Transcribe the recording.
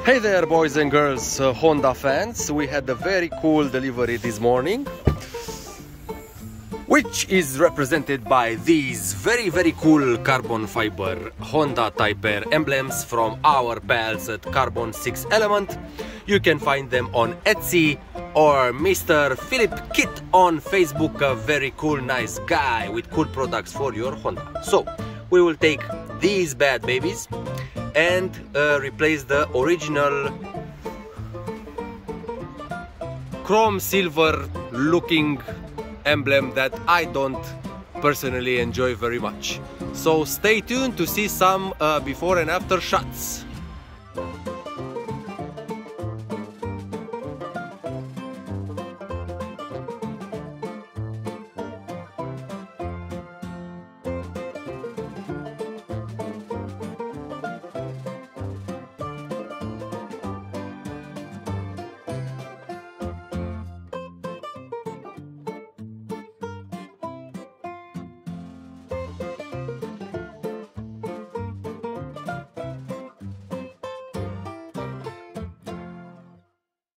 Hey there, boys and girls, Honda fans. We had a very cool delivery this morning, which is represented by these very cool carbon fiber Honda Type R emblems from our pals at Carbon 6 Element. You can find them on Etsy or Mr. Philip Kit on Facebook, a very cool, nice guy with cool products for your Honda. So we will take these bad babies and replace the original chrome silver looking emblem that I don't personally enjoy very much. So stay tuned to see some before and after shots.